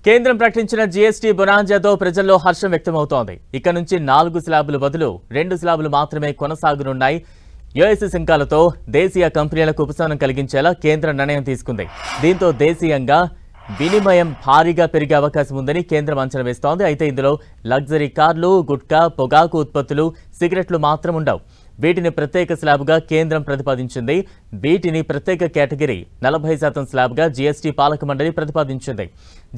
కేంద్రం ప్రకటించిన జీఎస్టీ బొనాంజాతో ప్రజల్లో హర్షం వ్యక్తమవుతోంది. ఇక నుంచి 4 స్లాబుల బదులు 2 స్లాబులు మాత్రమే కొనసాగనున్నాయి. యుఎస్ సుంకాలతో దేశీయ కంపెనీలకు ఉపశమనం కలిగించేలా కేంద్రం నిర్ణయం తీసుకుంది. దీంతో దేశీయంగా వినిమయం భారీగా పెరిగే అవకాశం ఉందని కేంద్రం అంచనా వేస్తోంది. అయితే ఇందులో లగ్జరీ కార్లు, గుట్కా, పొగాకు ఉత్పత్తులు, సిగరెట్లు మాత్రం ఉండవు. వీటిని ప్రత్యేక స్లాబ్గా కేంద్రం ప్రతిపాదించింది. వీటిని ప్రత్యేక కేటగిరీ 40% స్లాబ్గా జీఎస్టీ పాలక మండలి ప్రతిపాదించింది.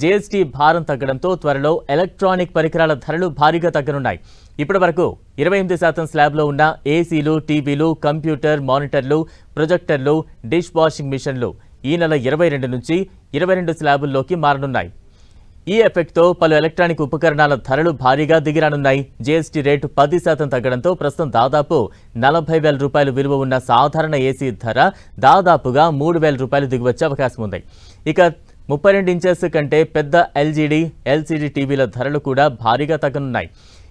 జీఎస్టీ భారం తగ్గడంతో త్వరలో ఎలక్ట్రానిక్ పరికరాల ధరలు భారీగా తగ్గనున్నాయి. ఇప్పటి వరకు 28% స్లాబ్లో ఉన్న ఏసీలు, టీవీలు, కంప్యూటర్ మానిటర్లు, ప్రొజెక్టర్లు, డిష్ వాషింగ్ మిషన్లు ఈ నెల 22 నుంచి 22 స్లాబుల్లోకి మారనున్నాయి. ఈ ఎఫెక్ట్తో పలు ఎలక్ట్రానిక్ ఉపకరణాల ధరలు భారీగా దిగిరానున్నాయి. జీఎస్టీ రేటు 10% తగ్గడంతో ప్రస్తుతం దాదాపు 40,000 రూపాయలు విలువ ఉన్న సాధారణ ఏసీ ధర దాదాపుగా 3,000 రూపాయలు దిగివచ్చే అవకాశం ఉంది. ఇక 32 ఇంచెస్ కంటే పెద్ద ఎల్సీడీ టీవీల ధరలు కూడా భారీగా తగ్గనున్నాయి.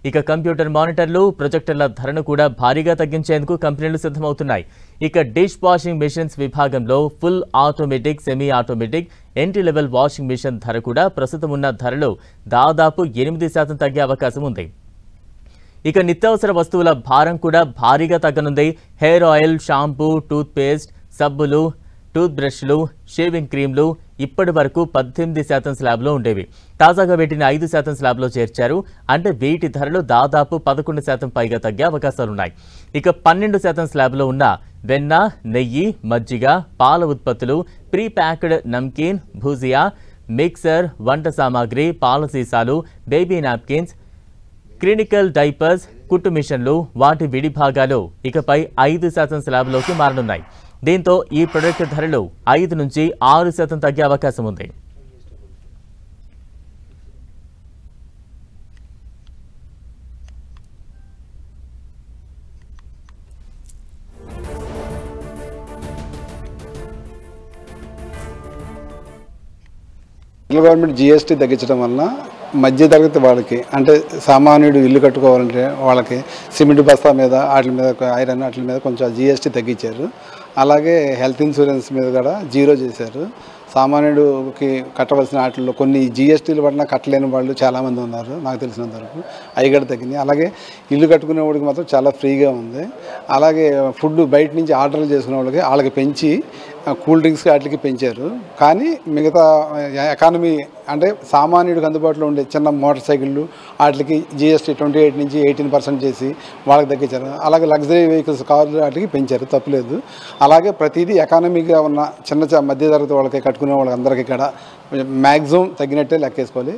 ఇక కంప్యూటర్ మానిటర్లు, ప్రొజెక్టర్ల ధరను కూడా భారీగా తగ్గించేందుకు కంపెనీలు సిద్ధమవుతున్నాయి. ఇక డిష్ వాషింగ్ మిషన్స్ విభాగంలో full automatic, semi automatic, entry level washing machine ధర కూడా ప్రస్తుతం ఉన్న ధరలు దాదాపు 8% తగ్గే అవకాశం ఉంది. ఇక నిత్యావసర వస్తువుల భారం కూడా భారీగా తగ్గనుంది. Hair oil, shampoo, toothpaste, సబ్బులు, టూత్ బ్రష్లు, షేవింగ్ క్రీమ్లు ఇప్పటి వరకు 18% స్లాబ్లో ఉండేవి. తాజాగా వీటిని 5% స్లాబ్లో చేర్చారు. అంటే వీటి ధరలు దాదాపు 11% పైగా తగ్గే అవకాశాలున్నాయి. ఇక 12% స్లాబ్లో ఉన్న వెన్న, నెయ్యి, మజ్జిగ, పాల ఉత్పత్తులు, pre packed namkeen, bhujia, mixer, వంట సామాగ్రి, పాల సీసాలు, బేబీ నాప్కిన్స్, క్లినికల్ డైపర్స్, కుట్టు మిషన్లు, వాటి విడిభాగాలు ఇకపై 5% స్లాబ్లోకి మారనున్నాయి. దీంతో ఈ ప్రొడక్ట్ ధరలు 5 నుంచి 6% తగ్గే అవకాశం ఉంది. గవర్నమెంట్ జీఎస్టీ తగ్గించడం వలన మధ్యతరగతి వాళ్ళకి, అంటే సామాన్యుడు ఇల్లు కట్టుకోవాలంటే వాళ్ళకి సిమెంట్ బస్తా మీద, వాటి మీద ఐరన్, వాటి మీద కొంచెం జీఎస్టీ తగ్గించారు. అలాగే హెల్త్ ఇన్సూరెన్స్ మీద కూడా 0 చేశారు. సామాన్యుడికి కట్టవలసిన వాటిల్లో కొన్ని జీఎస్టీలు పడినా కట్టలేని వాళ్ళు చాలామంది ఉన్నారు నాకు తెలిసినంత వరకు. అవి కూడా తగ్గింది. అలాగే ఇల్లు కట్టుకునే వాడికి మాత్రం చాలా ఫ్రీగా ఉంది. అలాగే ఫుడ్ బయట నుంచి ఆర్డర్లు చేసుకునే వాళ్ళకి పెంచి కూల్ డ్రింక్స్ వాటికి పెంచారు. కానీ మిగతా ఎకానమీ అంటే సామాన్యుడికి అందుబాటులో ఉండే చిన్న మోటార్ సైకిళ్ళు వాటికి జీఎస్టీ 28 నుంచి 18% చేసి వాళ్ళకి తగ్గించారు. అలాగే లగ్జరీ వెహికల్స్, కార్లు వాటికి పెంచారు, తప్పులేదు. అలాగే ప్రతిదీ ఎకానమీగా ఉన్న చిన్న మధ్యతరగతి వాళ్ళకి, కట్టుకునే వాళ్ళకి అందరికీ కూడా మ్యాక్సిమం తగ్గినట్టే లెక్కేసుకోవాలి.